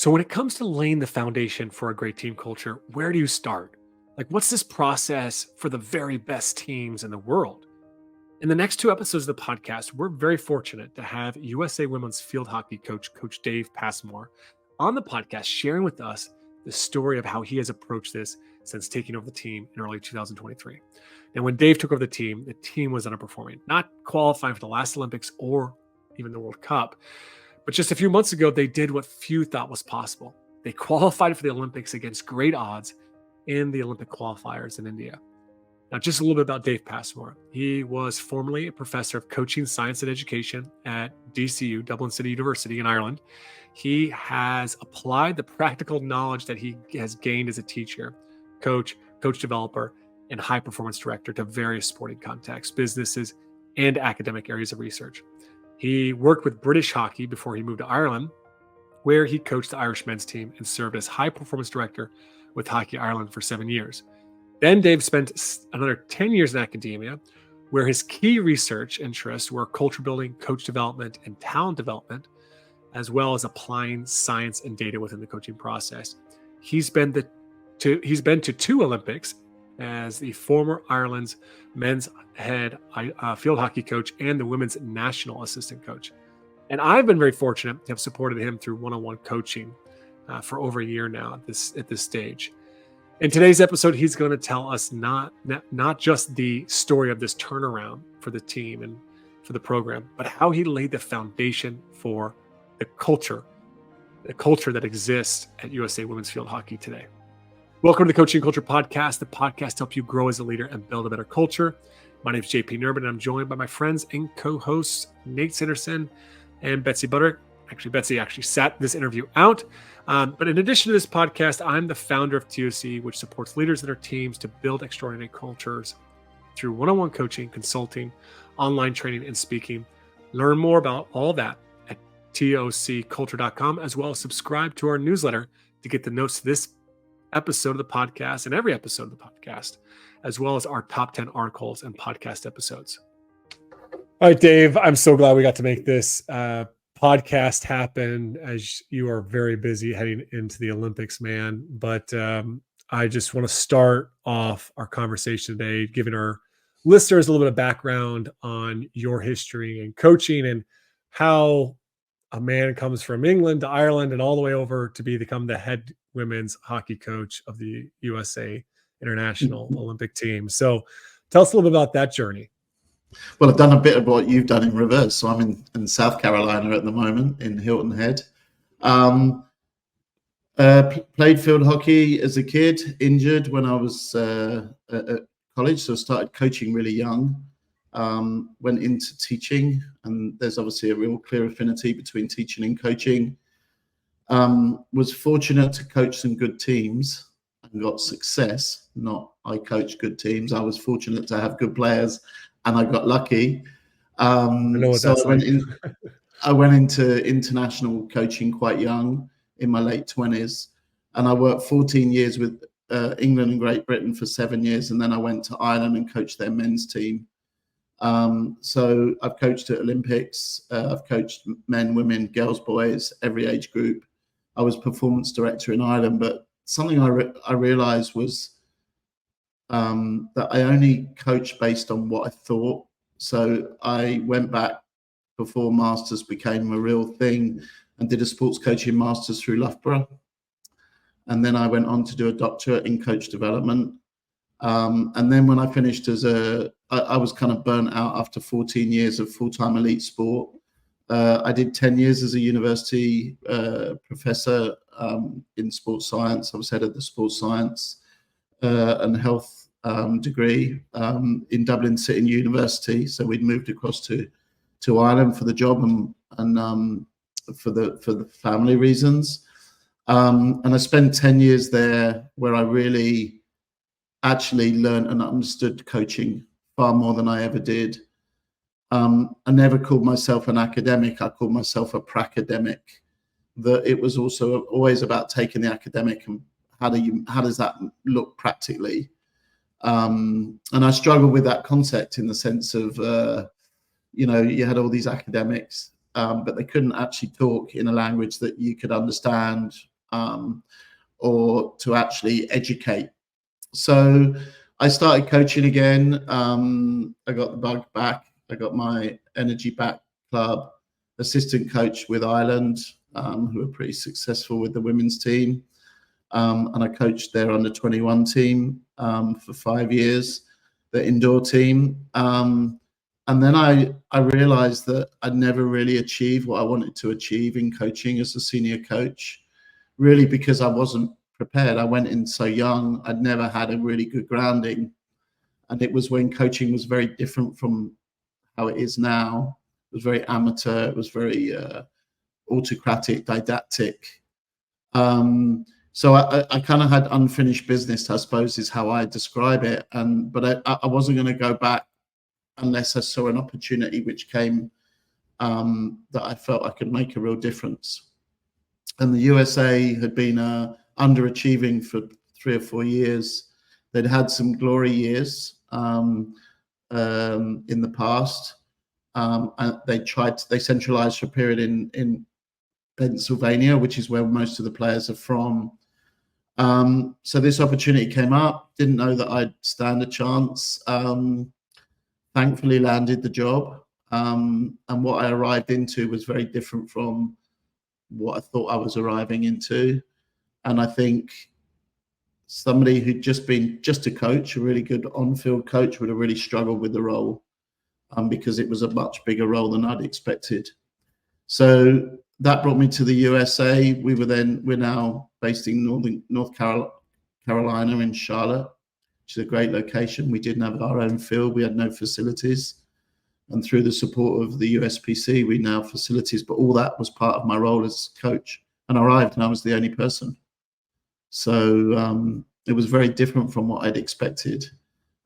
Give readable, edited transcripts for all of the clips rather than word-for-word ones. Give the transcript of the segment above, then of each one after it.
So when it comes to laying the foundation for a great team culture, where do you start? Like, what's this process for the very best teams in the world? In the next two episodes of the podcast, we're very fortunate to have USA Women's Field Hockey coach, Coach Dave Passmore, on the podcast, sharing with us the story of how he has approached this since taking over the team in early 2023. And when Dave took over the team was underperforming, not qualifying for the last Olympics or even the World Cup. But just a few months ago, they did what few thought was possible. They qualified for the Olympics against great odds in the Olympic qualifiers in India. Now, just a little bit about Dave Passmore. He was formerly a professor of coaching science and education at DCU, Dublin City University in Ireland. He has applied the practical knowledge that he has gained as a teacher, coach developer, and high performance director to various sporting contexts, businesses, and academic areas of research. He worked with British hockey before he moved to Ireland, where he coached the Irish men's team and served as high performance director with Hockey Ireland for 7 years. Then Dave spent another 10 years in academia, where his key research interests were culture building, coach development, and talent development, as well as applying science and data within the coaching process. He's been to two Olympics as the former Ireland's men's head field hockey coach and the women's national assistant coach. And I've been very fortunate to have supported him through one-on-one coaching for over a year now at this stage. In today's episode, he's going to tell us not just the story of this turnaround for the team and for the program, but how he laid the foundation for the culture that exists at USA Women's Field Hockey today. Welcome to the Coaching Culture Podcast, the podcast to help you grow as a leader and build a better culture. My name is JP Nurbin, and I'm joined by my friends and co-hosts, Nate Sanderson and Betsy Butter. Actually, Betsy sat this interview out. But in addition to this podcast, I'm the founder of TOC, which supports leaders and their teams to build extraordinary cultures through one-on-one coaching, consulting, online training, and speaking. Learn more about all that at tocculture.com, as well as subscribe to our newsletter to get the notes to this episode of the podcast and every episode of the podcast, as well as our top 10 articles and podcast episodes. All right, Dave, I'm so glad we got to make this podcast happen, as you are very busy heading into the Olympics, man. But I just want to start off our conversation today, giving our listeners a little bit of background on your history and coaching and how a man comes from England to Ireland and all the way over to become the head women's hockey coach of the USA International Olympic team. So tell us a little bit about that journey. Well, I've done a bit of what you've done in reverse. So I'm in South Carolina at the moment, in Hilton Head. Played field hockey as a kid, injured when I was at college. So I started coaching really young, went into teaching, and there's obviously a real clear affinity between teaching and coaching. Was fortunate to coach some good teams and got success. Not I coached good teams. I was fortunate to have good players, and I got lucky. I went into international coaching quite young, in my late 20s, and I worked 14 years with England and Great Britain for 7 years, and then I went to Ireland and coached their men's team. So I've coached at Olympics. I've coached men, women, girls, boys, every age group. I was performance director in Ireland, but something I realized was that I only coached based on what I thought. So I went back before masters became a real thing and did a sports coaching masters through Loughborough. And then I went on to do a doctorate in coach development. And then when I finished I was kind of burnt out after 14 years of full-time elite sport. I did 10 years as a university professor in sports science. I was head of the sports science and health degree in Dublin City University. So we'd moved across to Ireland for the job and for the family reasons. And I spent 10 years there where I really actually learned and understood coaching far more than I ever did. I never called myself an academic. I called myself a pracademic. That it was also always about taking the academic and how does that look practically. And I struggled with that concept in the sense of, you had all these academics, but they couldn't actually talk in a language that you could understand or to actually educate. So I started coaching again. I got the bug back. I got my energy back club, assistant coach with Ireland, who are pretty successful with the women's team. And I coached their under 21 team for 5 years, the indoor team. And then I realized that I'd never really achieved what I wanted to achieve in coaching as a senior coach, really because I wasn't prepared. I went in so young. I'd never had a really good grounding. And it was when coaching was very different from how it is now. It was very amateur. It was very autocratic, didactic. So I kind of had unfinished business, I suppose, is how I describe it. But I wasn't going to go back unless I saw an opportunity which came that I felt I could make a real difference. And the USA had been underachieving for 3 or 4 years. They'd had some glory years in the past. And they centralized for a period in Pennsylvania, which is where most of the players are from. So this opportunity came up. Didn't know that I'd stand a chance. Thankfully landed the job. And what I arrived into was very different from what I thought I was arriving into. And I think somebody who'd just been just a coach, a really good on-field coach, would have really struggled with the role because it was a much bigger role than I'd expected. So that brought me to the USA. We're now based in North Carolina in Charlotte, which is a great location. We didn't have our own field. We had no facilities. And through the support of the USPC, we now have facilities. But all that was part of my role as coach. And I arrived and I was the only person. So it was very different from what I'd expected.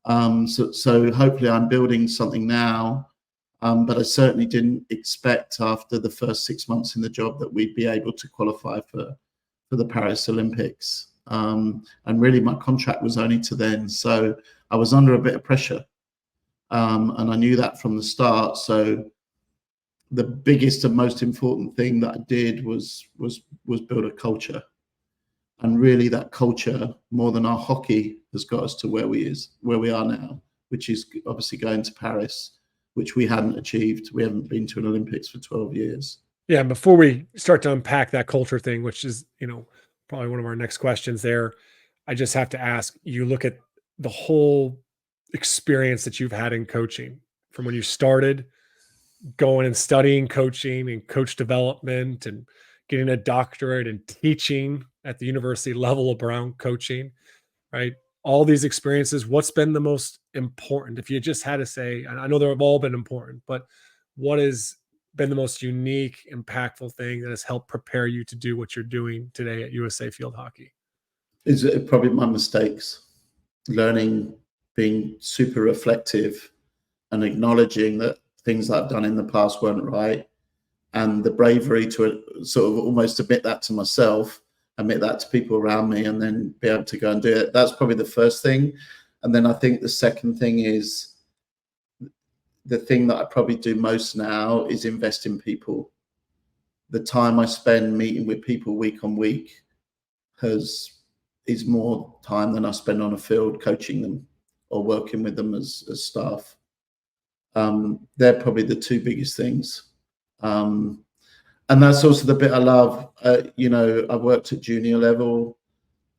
So hopefully I'm building something now. But I certainly didn't expect after the first 6 months in the job that we'd be able to qualify for the Paris Olympics. And really my contract was only to then. So I was under a bit of pressure. And I knew that from the start. So the biggest and most important thing that I did was build a culture. And really that culture, more than our hockey, has got us to where we are now, which is obviously going to Paris, which we hadn't achieved. We haven't been to an Olympics for 12 years. Yeah. And before we start to unpack that culture thing, which is, probably one of our next questions there, I just have to ask, you look at the whole experience that you've had in coaching from when you started going and studying coaching and coach development and getting a doctorate and teaching at the university level around coaching, right? All these experiences, what's been the most important? If you just had to say, and I know they've all been important, but what has been the most unique, impactful thing that has helped prepare you to do what you're doing today at USA Field Hockey? Is it probably my mistakes, learning, being super reflective and acknowledging that things that I've done in the past weren't right, and the bravery to sort of almost admit that to myself, admit that to people around me, and then be able to go and do it. That's probably the first thing. And then I think the second thing is the thing that I probably do most now is invest in people. The time I spend meeting with people week on week is more time than I spend on a field coaching them or working with them as staff. They're probably the two biggest things. And that's also the bit I love. I worked at junior level,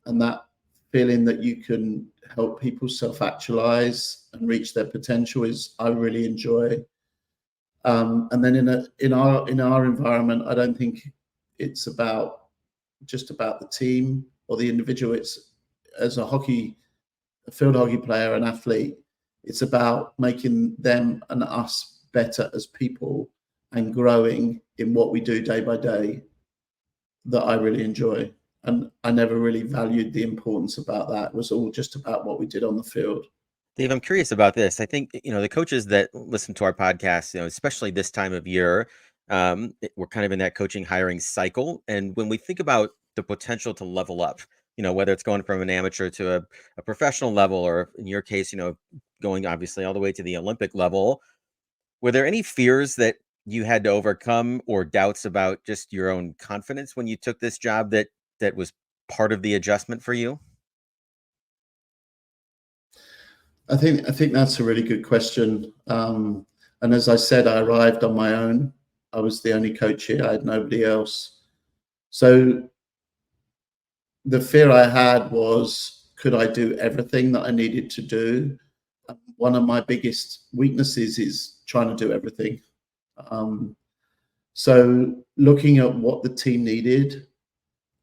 and that feeling that you can help people self-actualize and reach their potential is I really enjoy. And then in our environment, I don't think it's just about the team or the individual. It's as a field hockey player, an athlete, it's about making them and us better as people and growing in what we do day by day, that I really enjoy. And I never really valued the importance about that. It was all just about what we did on the field. Dave, I'm curious about this. I think, the coaches that listen to our podcast, especially this time of year, we're kind of in that coaching hiring cycle. And when we think about the potential to level up, whether it's going from an amateur to a professional level, or in your case, going obviously all the way to the Olympic level, were there any fears that you had to overcome or doubts about just your own confidence when you took this job that that was part of the adjustment for you? I think that's a really good question. And as I said, I arrived on my own. I was the only coach here. I had nobody else. So the fear I had was, could I do everything that I needed to do? One of my biggest weaknesses is trying to do everything. So looking at what the team needed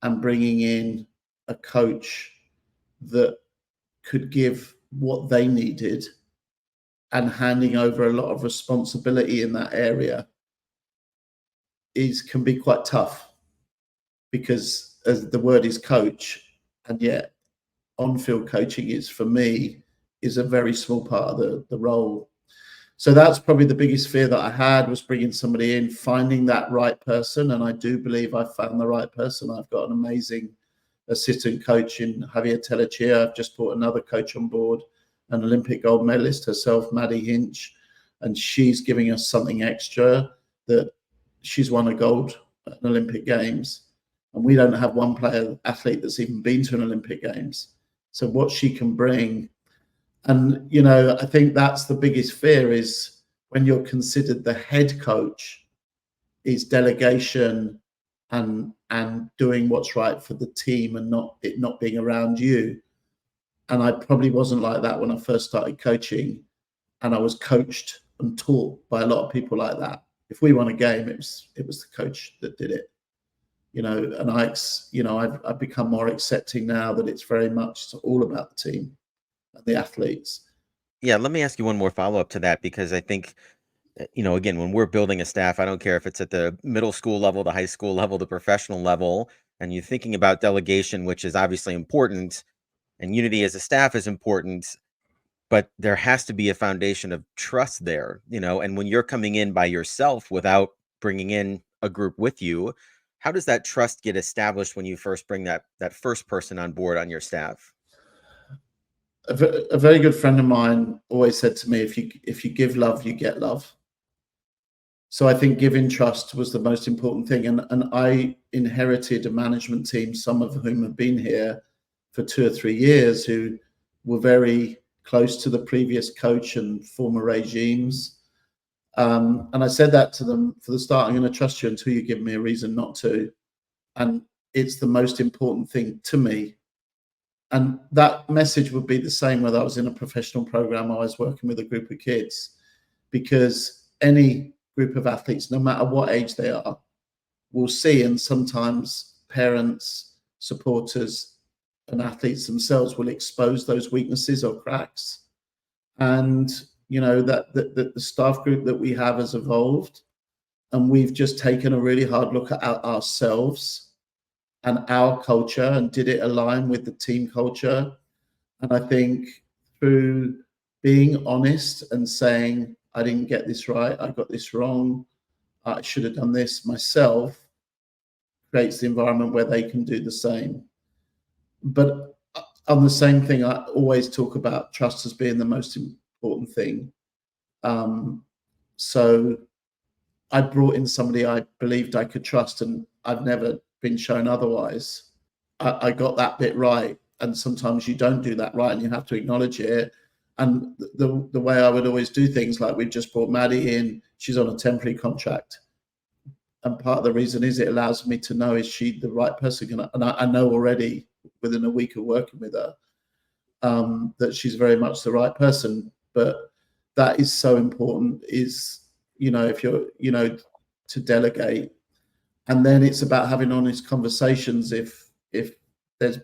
and bringing in a coach that could give what they needed and handing over a lot of responsibility in that area can be quite tough, because as the word is coach, and yet on-field coaching is, for me, is a very small part of the role. So that's probably the biggest fear that I had, was bringing somebody in, finding that right person. And I do believe I found the right person. I've got an amazing assistant coach in Javier Telechia. I've just brought another coach on board, an Olympic gold medalist herself, Maddie Hinch, and she's giving us something extra, that she's won a gold at an Olympic Games. And we don't have one athlete that's even been to an Olympic Games. So what she can bring, and, you know, I think that's the biggest fear, is when you're considered the head coach, is delegation and doing what's right for the team, and not being around you. And I probably wasn't like that when I first started coaching, and I was coached and taught by a lot of people like that. If we won a game, it was the coach that did it, you know. And I've become more accepting now that it's very much all about the team and the athletes. Yeah, let me ask you one more follow-up to that, because I think, again, when we're building a staff, I don't care if it's at the middle school level, the high school level, the professional level, and you're thinking about delegation, which is obviously important, and unity as a staff is important, but there has to be a foundation of trust there, and when you're coming in by yourself without bringing in a group with you, how does that trust get established when you first bring that first person on board on your staff? A very good friend of mine always said to me, if you give love, you get love. So I think giving trust was the most important thing. And I inherited a management team, some of whom have been here for 2 or 3 years, who were very close to the previous coach and former regimes. And I said that to them for the start: I'm going to trust you until you give me a reason not to. And it's the most important thing to me. And that message would be the same whether I was in a professional program or I was working with a group of kids, because any group of athletes, no matter what age they are, will see, and sometimes parents, supporters, and athletes themselves will expose those weaknesses or cracks. And, you know, that the staff group that we have has evolved, and we've just taken a really hard look at ourselves and our culture, and did it align with the team culture. And I think through being honest and saying, I didn't get this right, I got this wrong, I should have done this myself, creates the environment where they can do the same. But on the same thing, I always talk about trust as being the most important thing. So I brought in somebody I believed I could trust, and I've never been shown otherwise. I got that bit right, and sometimes you don't do that right, and you have to acknowledge it. And the way I would always do things, like we've just brought Maddie in, she's on a temporary contract, and part of the reason is it allows me to know, is she the right person? And I know already within a week of working with her that she's very much the right person. But that is so important, is, if you're, to delegate. And then it's about having honest conversations if there's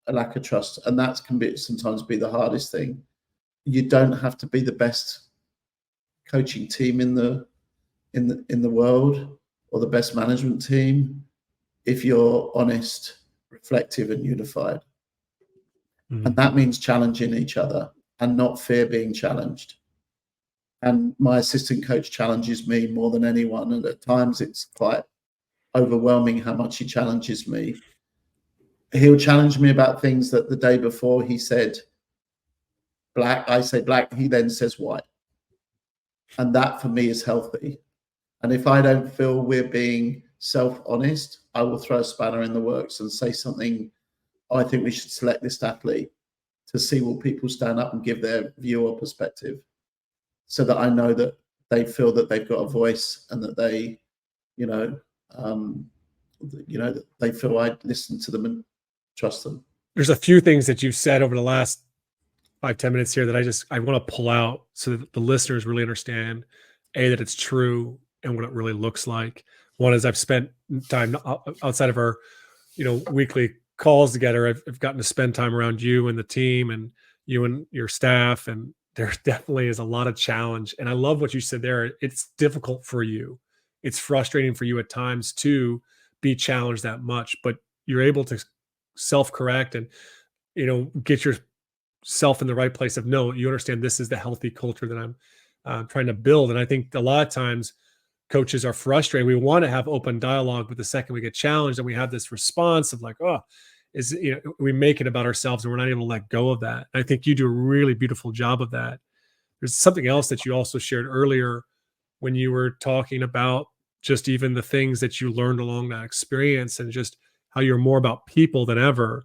a lack of trust, and that can sometimes be the hardest thing. You don't have to be the best coaching team in the world, or the best management team, if you're honest, reflective, and unified. Mhm. And that means challenging each other and not fear being challenged. And my assistant coach challenges me more than anyone, and at times it's quite overwhelming how much he challenges me. He'll challenge me about things that the day before he said black, I say black, he then says white. And that for me is healthy. And if I don't feel we're being self-honest, I will throw a spanner in the works and say something. I think we should select this athlete, to see will people stand up and give their view or perspective, so that I know that they feel that they've got a voice, and that they, that they feel I listen to them and trust them. There's a few things that you've said over the last 5-10 minutes here that I want to pull out so that the listeners really understand, that it's true and what it really looks like. One is, I've spent time outside of our, weekly calls together. I've gotten to spend time around you and the team, and you and your staff. And there definitely is a lot of challenge. And I love what you said there. It's difficult for you. It's frustrating for you at times to be challenged that much, but you're able to self-correct and, get yourself in the right place of, no, you understand this is the healthy culture that I'm trying to build. And I think a lot of times coaches are frustrated. We want to have open dialogue, but the second we get challenged and we have this response of like, oh, we make it about ourselves, and we're not able to let go of that. And I think you do a really beautiful job of that. There's something else that you also shared earlier when you were talking about just even the things that you learned along that experience, and just how you're more about people than ever.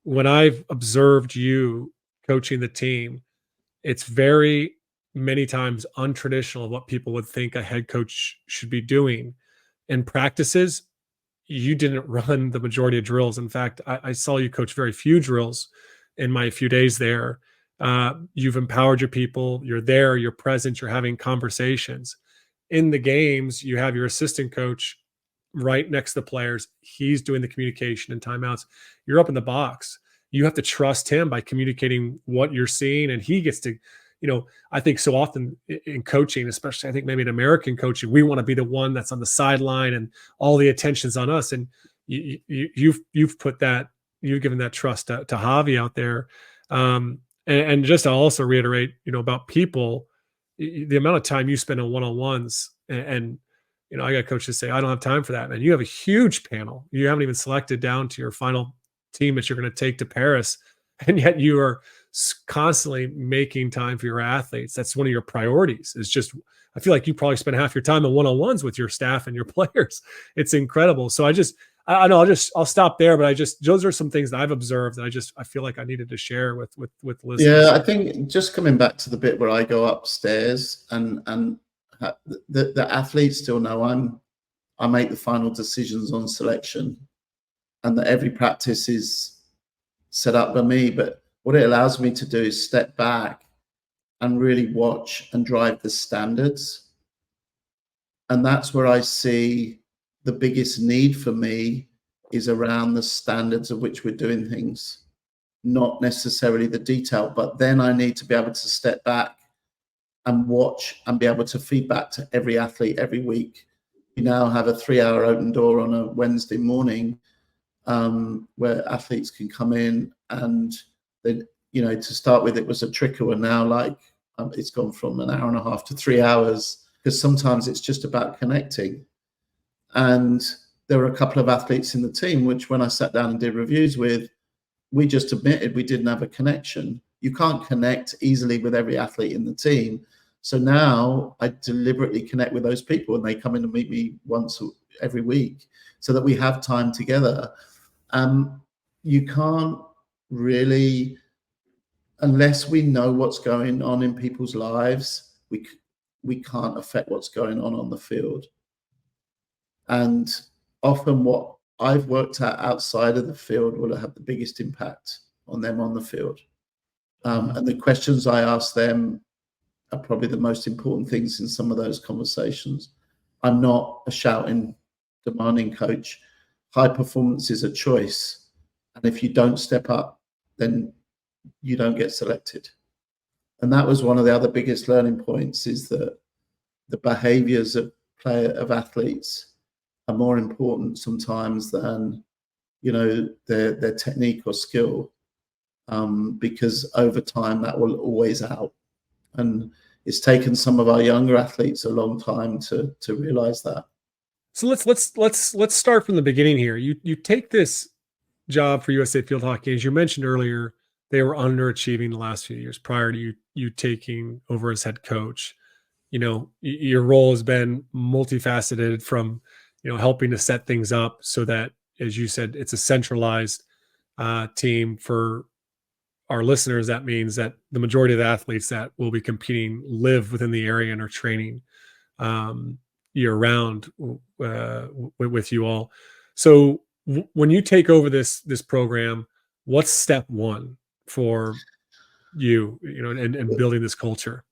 When I've observed you coaching the team, it's very many times untraditional of what people would think a head coach should be doing. In practices, you didn't run the majority of drills. In fact, I saw you coach very few drills in my few days there. You've empowered your people. You're there. You're present. You're having conversations. In the games, you have your assistant coach right next to the players. He's doing the communication and timeouts. You're up in the box. You have to trust him by communicating what you're seeing, and he gets to, I think so often in coaching, especially I think maybe in American coaching, we want to be the one that's on the sideline and all the attention's on us. And you've put that, you've given that trust to Javi out there. And just to also reiterate, about people, the amount of time you spend on one-on-ones, and I got coaches say, I don't have time for that, man. You have a huge panel. You haven't even selected down to your final team that you're going to take to Paris. And yet you are constantly making time for your athletes. That's one of your priorities. It's just, I feel like you probably spend half your time on one-on-ones with your staff and your players. It's incredible. So I know I'll stop there, but those are some things that I've observed that I feel like I needed to share with listeners. Yeah, I think just coming back to the bit where I go upstairs and the athletes still know I make the final decisions on selection, and that every practice is set up by me. But what it allows me to do is step back and really watch and drive the standards. And that's where I see the biggest need for me is around the standards of which we're doing things, not necessarily the detail. But then I need to be able to step back and watch and be able to feed back to every athlete every week. We now have a 3-hour open door on a Wednesday morning, where athletes can come in, and then, to start with, it was a trickle, and now it's gone from an hour and a half to 3 hours, because sometimes it's just about connecting. And there were a couple of athletes in the team, which when I sat down and did reviews with, we just admitted we didn't have a connection. You can't connect easily with every athlete in the team. So now I deliberately connect with those people, and they come in and meet me once every week so that we have time together. You can't really, unless we know what's going on in people's lives, we can't affect what's going on the field. And often what I've worked at outside of the field will have the biggest impact on them on the field. And the questions I ask them are probably the most important things in some of those conversations. I'm not a shouting, demanding coach. High performance is a choice. And if you don't step up, then you don't get selected. And that was one of the other biggest learning points, is that the behaviors of athletes are more important sometimes than, their technique or skill, because over time that will always out. And it's taken some of our younger athletes a long time to realize that. So let's start from the beginning here. You take this job for USA Field Hockey, as you mentioned earlier. They were underachieving the last few years prior to you taking over as head coach. Your role has been multifaceted, from helping to set things up so that, as you said, it's a centralized team. For our listeners, that means that the majority of the athletes that will be competing live within the area and are training um, year round with you all. So when you take over this program, what's step one for and building this culture?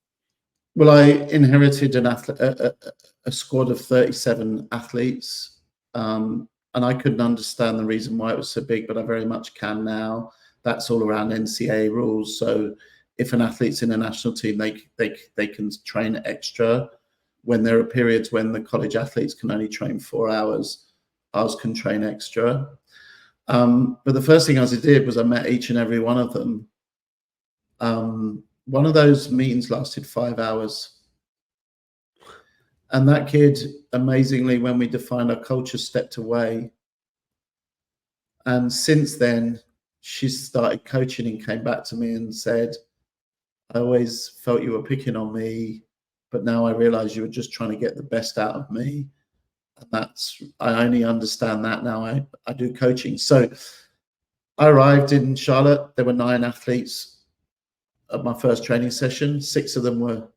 Well, I inherited a squad of 37 athletes, and I couldn't understand the reason why it was so big, but I very much can now. That's all around NCAA rules. So if an athlete's in a national team, they can train extra. When there are periods when the college athletes can only train 4 hours, ours can train extra. But the first thing I did was I met each and every one of them. One of those meetings lasted 5 hours. And that kid, amazingly, when we defined our culture, stepped away. And since then, she started coaching and came back to me and said, I always felt you were picking on me, but now I realize you were just trying to get the best out of me. And I only understand that now. I do coaching. So I arrived in Charlotte. There were 9 athletes at my first training session. 6 of them were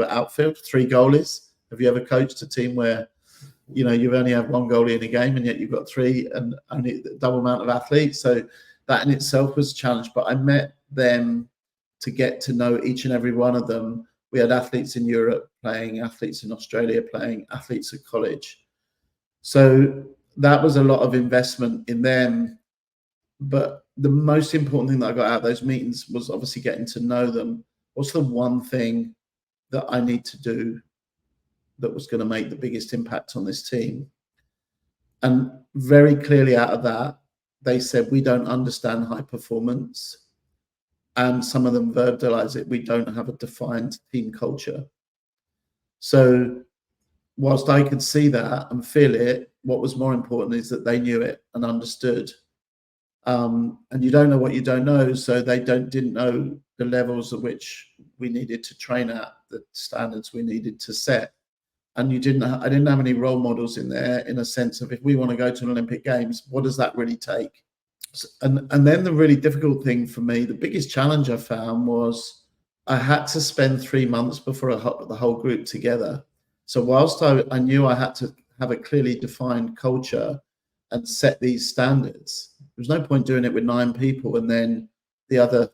outfield, 3 goalies. Have you ever coached a team where you only have 1 goalie in a game and yet you've got 3 and only the double amount of athletes? So that in itself was a challenge. But I met them to get to know each and every one of them. We had athletes in Europe playing, athletes in Australia playing, athletes at college. So that was a lot of investment in them. But the most important thing that I got out of those meetings was obviously getting to know them. What's the one thing that I need to do that was going to make the biggest impact on this team? And very clearly out of that, they said, we don't understand high performance. And some of them verbalize it. We don't have a defined team culture. So whilst I could see that and feel it, what was more important is that they knew it and understood. And you don't know what you don't know. So they didn't know the levels at which we needed to train at, the standards we needed to set. And I didn't have any role models in there, in a sense of, if we want to go to an Olympic Games, what does that really take? And then the really difficult thing for me, the biggest challenge I found, was I had to spend 3 months before I got the whole group together. So whilst I knew I had to have a clearly defined culture and set these standards, there was no point doing it with 9 people and then the other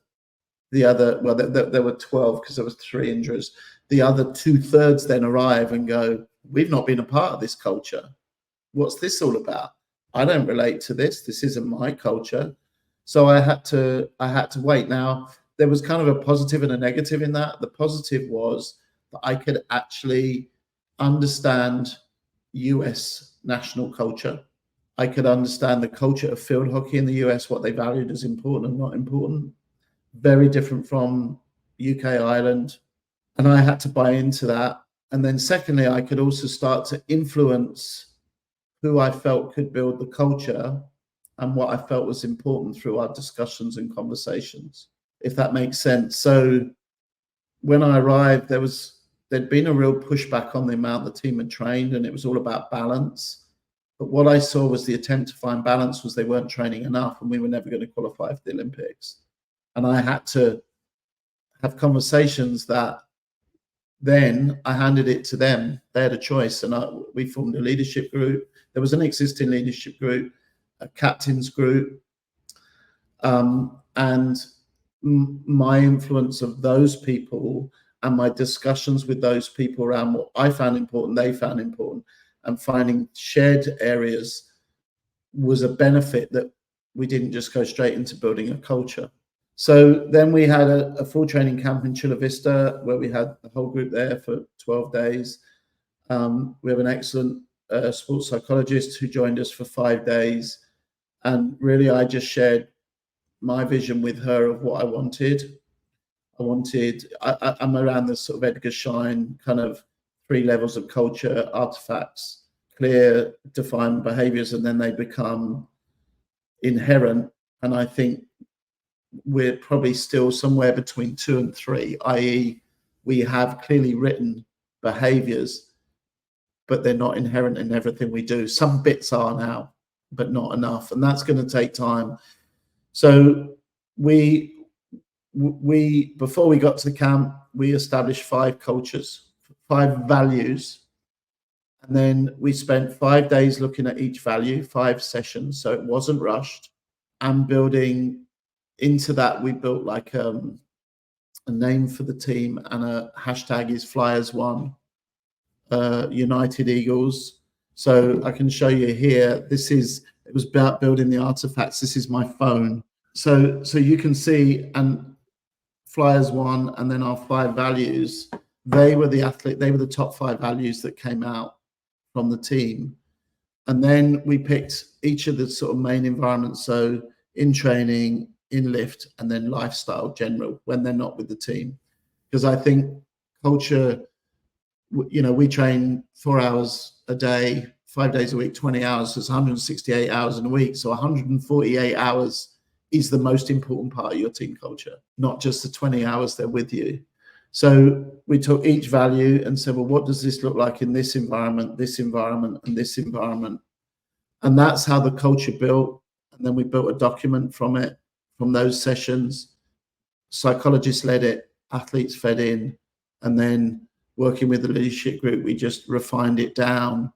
well, there were 12 because there was 3 injuries. The other 2/3 then arrive and go, we've not been a part of this culture. What's this all about? I don't relate to this. This isn't my culture. So I had to wait. Now, there was kind of a positive and a negative in that. The positive was that I could actually understand US national culture. I could understand the culture of field hockey in the US, what they valued as important and not important. Very different from UK, Ireland. And I had to buy into that. And then secondly, I could also start to influence who I felt could build the culture and what I felt was important through our discussions and conversations, if that makes sense. So when I arrived, there'd been a real pushback on the amount the team had trained, and it was all about balance. But what I saw was the attempt to find balance was they weren't training enough and we were never going to qualify for the Olympics. And I had to have conversations that then I handed it to them. They had a choice, and we formed a leadership group. There was an existing leadership group, a captains group, and my influence of those people and my discussions with those people around what I found important, they found important, and finding shared areas was a benefit that we didn't just go straight into building a culture. So then we had a full training camp in Chula Vista where we had the whole group there for 12 days. We have an excellent sports psychologist who joined us for 5 days. And really, I just shared my vision with her of what I wanted. I'm around the sort of Edgar Schein kind of 3 levels of culture, artifacts, clear, defined behaviors, and then they become inherent. And I think we're probably still somewhere between 2 and 3, i.e. we have clearly written behaviors but they're not inherent in everything we do. Some bits are now, but not enough, and that's going to take time. So we before we got to the camp, we established 5 cultures, 5 values, and then we spent 5 days looking at each value, 5 sessions, so it wasn't rushed. And building into that, we built like a name for the team, and a hashtag is Flyers1, United Eagles. So I can show you here. It was about building the artifacts. This is my phone. So you can see, and Flyers1, and then our 5 values. They were the top 5 values that came out from the team. And then we picked each of the sort of main environments. So in training, in lift, and then lifestyle general when they're not with the team. Because I think culture, we train 4 hours a day, 5 days a week, 20 hours. So it's 168 hours in a week. So 148 hours is the most important part of your team culture, not just the 20 hours they're with you. So we took each value and said, well, what does this look like in this environment, and this environment? And that's how the culture built. And then we built a document from those sessions. Psychologists led it, athletes fed in, and then working with the leadership group, we just refined it down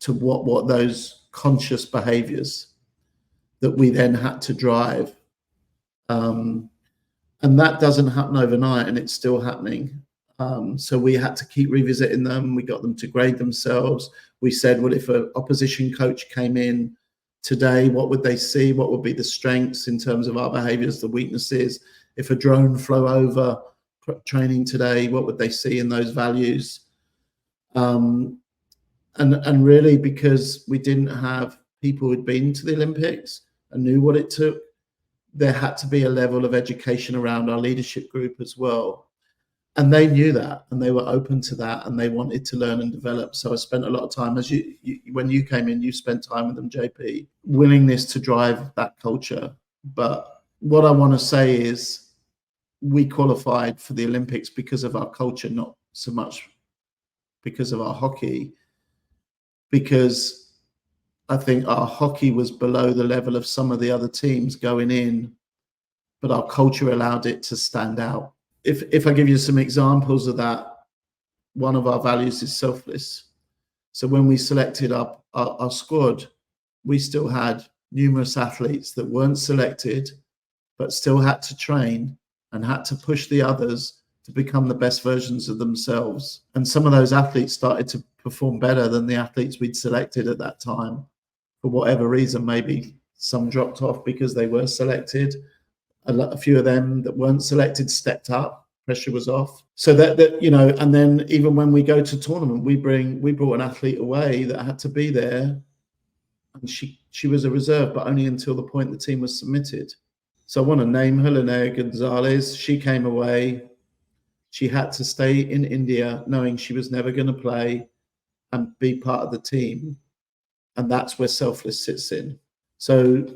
to what those conscious behaviors that we then had to drive. And that doesn't happen overnight, and it's still happening. So we had to keep revisiting them. We got them to grade themselves. We said, well, if an opposition coach came in today, what would they see? What would be the strengths in terms of our behaviors, the weaknesses? If a drone flew over training today, what would they see in those values? And really, because we didn't have people who'd been to the Olympics and knew what it took, there had to be a level of education around our leadership group as well. And they knew that, and they were open to that, and they wanted to learn and develop. So I spent a lot of time, as when you came in, you spent time with them, JP, willingness to drive that culture. But what I want to say is we qualified for the Olympics because of our culture, not so much because of our hockey, because I think our hockey was below the level of some of the other teams going in, but our culture allowed it to stand out. If I give you some examples of that, one of our values is selfless. So when we selected our squad, we still had numerous athletes that weren't selected, but still had to train and had to push the others to become the best versions of themselves. And some of those athletes started to perform better than the athletes we'd selected at that time. For whatever reason, maybe some dropped off because they were selected. A few of them that weren't selected stepped up. Pressure was off. So that and then even when we go to tournament, we brought an athlete away that had to be there, and she was a reserve, but only until the point the team was submitted. So I want to name her, Linnea Gonzalez. She came away. She had to stay in India, knowing she was never going to play and be part of the team. And that's where selfless sits in. So,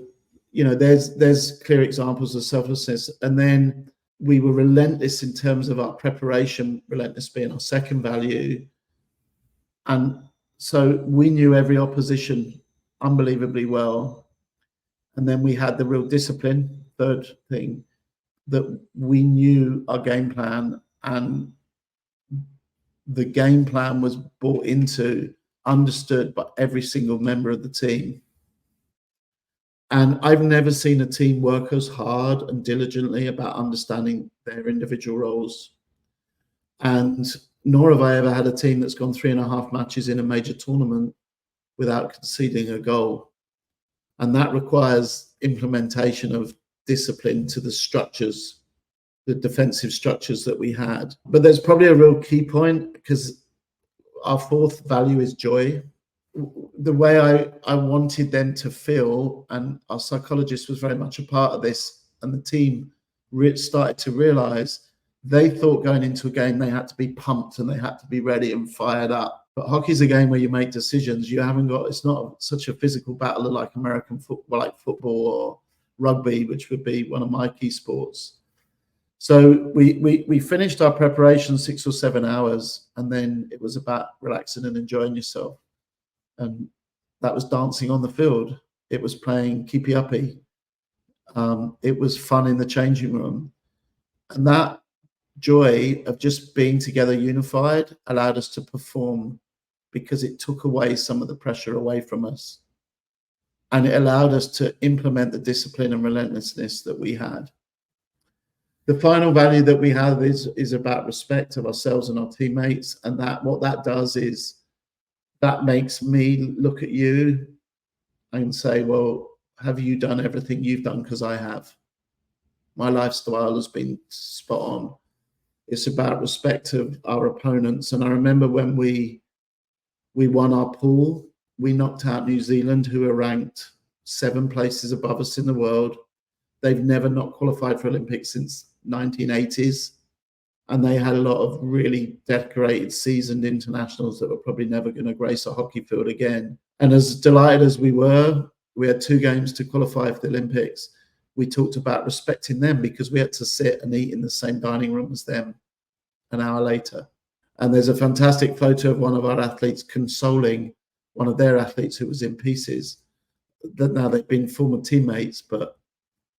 there's clear examples of selflessness. And then we were relentless in terms of our preparation, relentless being our second value. And so we knew every opposition unbelievably well. And then we had the real discipline, third thing, that we knew our game plan, and the game plan was bought into, understood by every single member of the team. And I've never seen a team work as hard and diligently about understanding their individual roles. And nor have I ever had a team that's gone 3.5 matches in a major tournament without conceding a goal. And that requires implementation of discipline to the structures, the defensive structures that we had. But there's probably a real key point, because our fourth value is joy. The way I wanted them to feel, and our psychologist was very much a part of this, and the team started to realize, they thought going into a game they had to be pumped and they had to be ready and fired up. But hockey's a game where you make decisions. It's not such a physical battle like American football, like football or rugby, which would be one of my key sports. So we finished our preparation 6 or 7 hours, and then it was about relaxing and enjoying yourself. And that was dancing on the field. It was playing keepy uppy. It was fun in the changing room. And that joy of just being together unified allowed us to perform, because it took away some of the pressure away from us. And it allowed us to implement the discipline and relentlessness that we had. The final value that we have is about respect of ourselves and our teammates. And that what that does is that makes me look at you and say, well, have you done everything you've done? Because I have. My lifestyle has been spot on. It's about respect of our opponents. And I remember when we won our pool, we knocked out New Zealand, who are ranked 7 places above us in the world. They've never not qualified for Olympics since 1980s. And they had a lot of really decorated, seasoned internationals that were probably never going to grace a hockey field again. And as delighted as we had 2 games to qualify for the Olympics. We talked about respecting them because we had to sit and eat in the same dining room as them an hour later. And there's a fantastic photo of one of our athletes consoling one of their athletes who was in pieces. That now they've been former teammates, but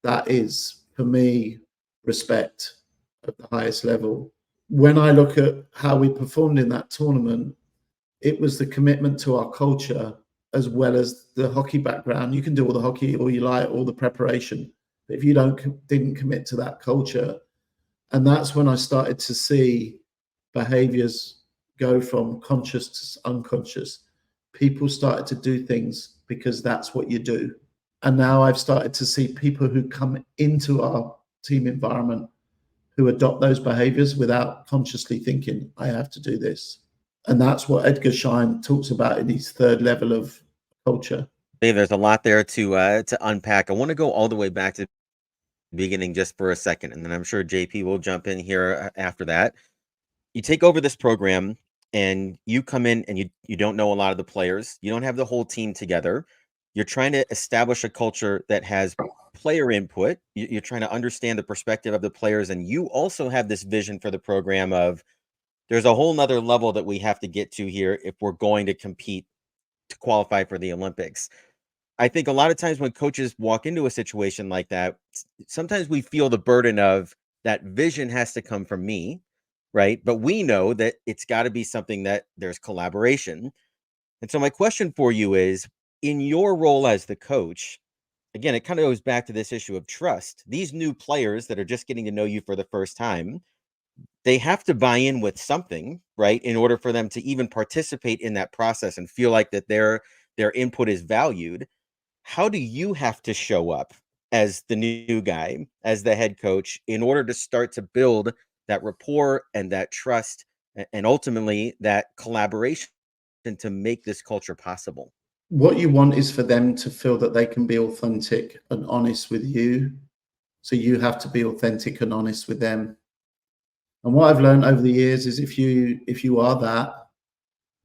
that is, for me, respect at the highest level. When I look at how we performed in that tournament, it was the commitment to our culture as well as the hockey background. You can do all the hockey all you like, all the preparation, but if you didn't commit to that culture, and that's when I started to see behaviors go from conscious to unconscious. People started to do things because that's what you do. And now I've started to see people who come into our team environment who adopt those behaviors without consciously thinking, I have to do this. And that's what Edgar Schein talks about in his 3rd level of culture. Dave, there's a lot there to unpack. I want to go all the way back to the beginning just for a second, and then I'm sure JP will jump in here after that. You take over this program and you come in and you don't know a lot of the players. You don't have the whole team together. You're trying to establish a culture that has player input. You're trying to understand the perspective of the players. And you also have this vision for the program of there's a whole nother level that we have to get to here if we're going to compete to qualify for the Olympics. I think a lot of times when coaches walk into a situation like that, sometimes we feel the burden of that vision has to come from me, right? But we know that it's got to be something that there's collaboration. And so my question for you is, in your role as the coach, again, it kind of goes back to this issue of trust. These new players that are just getting to know you for the first time, they have to buy in with something, right? In order for them to even participate in that process and feel like that their input is valued. How do you have to show up as the new guy, as the head coach, in order to start to build that rapport and that trust and ultimately that collaboration to make this culture possible? What you want is for them to feel that they can be authentic and honest with you. So you have to be authentic and honest with them. And what I've learned over the years is if you are that,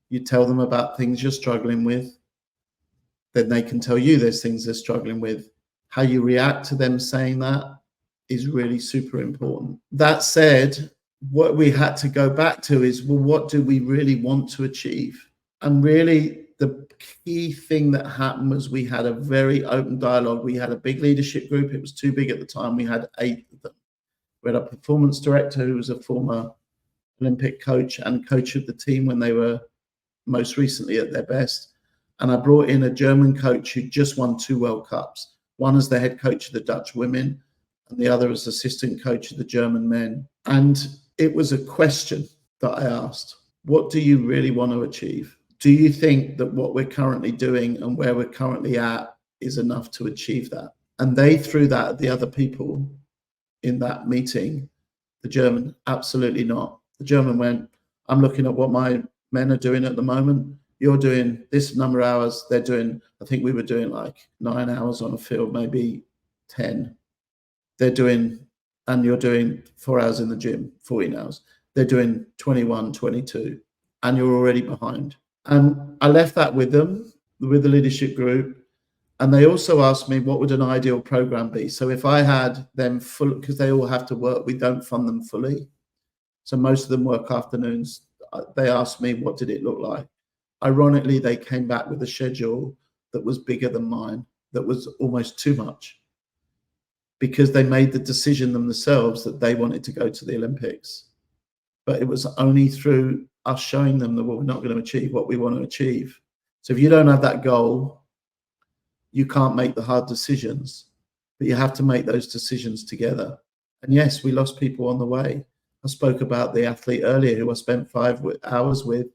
you tell them about things you're struggling with, then they can tell you there's things they're struggling with. How you react to them saying that is really super important. That said, what we had to go back to is, well, what do we really want to achieve? And really, the key thing that happened was we had a very open dialogue. We had a big leadership group. It was too big at the time. We had 8 of them. We had a performance director who was a former Olympic coach and coach of the team when they were most recently at their best. And I brought in a German coach who just won 2 World Cups, one as the head coach of the Dutch women and the other as assistant coach of the German men. And it was a question that I asked, what do you really want to achieve? Do you think that what we're currently doing and where we're currently at is enough to achieve that? And they threw that at the other people in that meeting. The German, absolutely not. The German went, I'm looking at what my men are doing at the moment. You're doing this number of hours. They're doing, I think we were doing like 9 hours on a field, maybe 10. They're doing, and you're doing 4 hours in the gym, 14 hours. They're doing 21, 22, and you're already behind. And I left that with them, with the leadership group. And they also asked me what would an ideal program be. So if I had them full, because they all have to work, we don't fund them fully. So most of them work afternoons. They asked me, what did it look like? Ironically, they came back with a schedule that was bigger than mine, that was almost too much, because they made the decision themselves that they wanted to go to the Olympics. But it was only through us showing them that we're not going to achieve what we want to achieve. So if you don't have that goal, you can't make the hard decisions, but you have to make those decisions together. And yes, we lost people on the way. I spoke about the athlete earlier who I spent 5 hours with,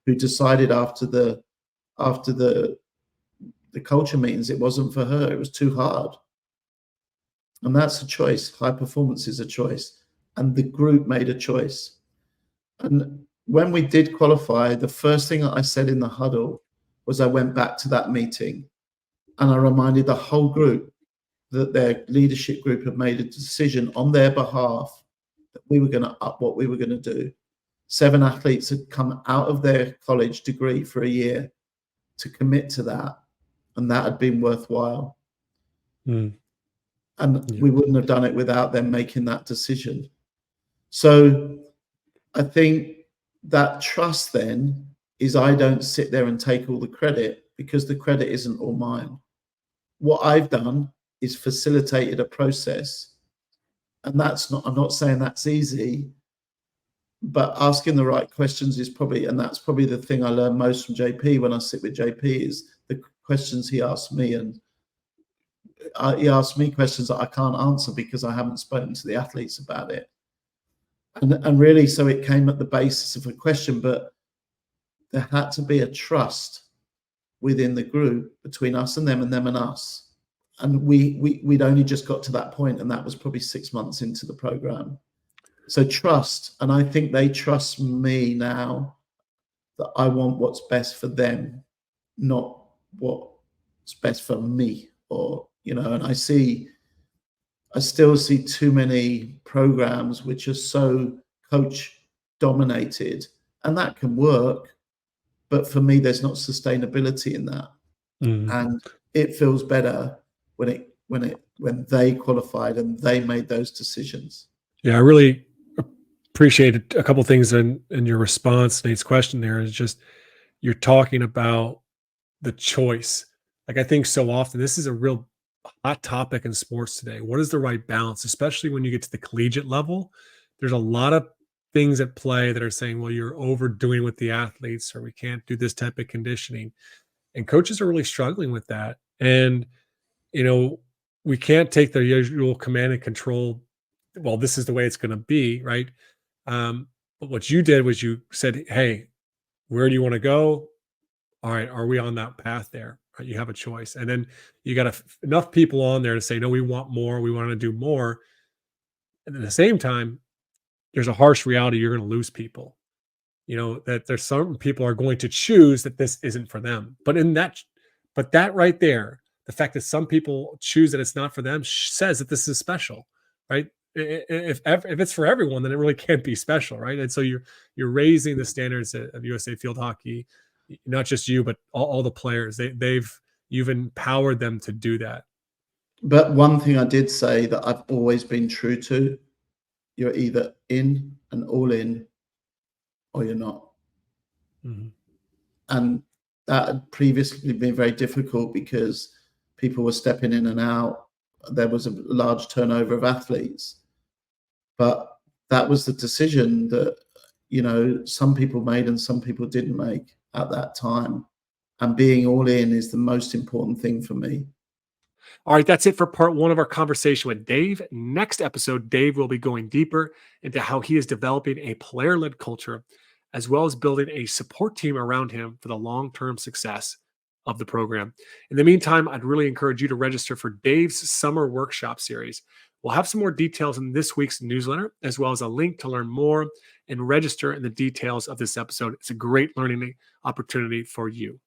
who decided after the culture meetings it wasn't for her. It was too hard. And that's a choice. High performance is a choice. And the group made a choice. And when we did qualify, the first thing that I said in the huddle was I went back to that meeting and I reminded the whole group that their leadership group had made a decision on their behalf that we were going to up what we were going to do. 7 athletes had come out of their college degree for a year to commit to that, and that had been worthwhile. And we wouldn't have done it without them making that decision. So I think that trust then is I don't sit there and take all the credit, because the credit isn't all mine. What I've done is facilitated a process, and I'm not saying that's easy, but asking the right questions is probably, and that's probably the thing I learn most from JP when I sit with JP, is the questions he asks me. And he asks me questions that I can't answer because I haven't spoken to the athletes about it. And really, so it came at the basis of a question, but there had to be a trust within the group between us and them and us. And we'd only just got to that point, and that was probably 6 months into the program. So trust, and I think they trust me now that I want what's best for them, not what's best for me. Or, and I still see too many programs which are so coach dominated, and that can work, but for me there's not sustainability in that. And it feels better when they qualified and they made those decisions. Yeah, I really appreciate a couple of things in your response. Nate's question there is just, you're talking about the choice. Like, I think so often this is a real hot topic in sports today. What is the right balance, especially when you get to the collegiate level? There's a lot of things at play that are saying, well, you're overdoing with the athletes, or we can't do this type of conditioning. And coaches are really struggling with that. And, we can't take the usual command and control. Well, this is the way it's going to be, right? But what you did was you said, hey, where do you want to go? All right, are we on that path there? Right, you have a choice. And then you got enough people on there to say, no, we want more. We want to do more. And at the same time, there's a harsh reality. You're going to lose people. That there's some people are going to choose that this isn't for them. But that right there, the fact that some people choose that it's not for them says that this is special, right? If it's for everyone, then it really can't be special, right? And so you're raising the standards of USA field hockey, not just you, but all the players. You've empowered them to do that. But one thing I did say that I've always been true to: you're either in and all in, or you're not. And that had previously been very difficult because people were stepping in and out. There was a large turnover of athletes, but that was the decision that some people made and some people didn't make at that time. And being all in is the most important thing for me. All right, that's it for part 1 of our conversation with Dave. Next episode, Dave will be going deeper into how he is developing a player-led culture, as well as building a support team around him for the long-term success of the program. In the meantime, I'd really encourage you to register for Dave's summer workshop series. We'll have some more details in this week's newsletter, as well as a link to learn more and register in the details of this episode. It's a great learning opportunity for you.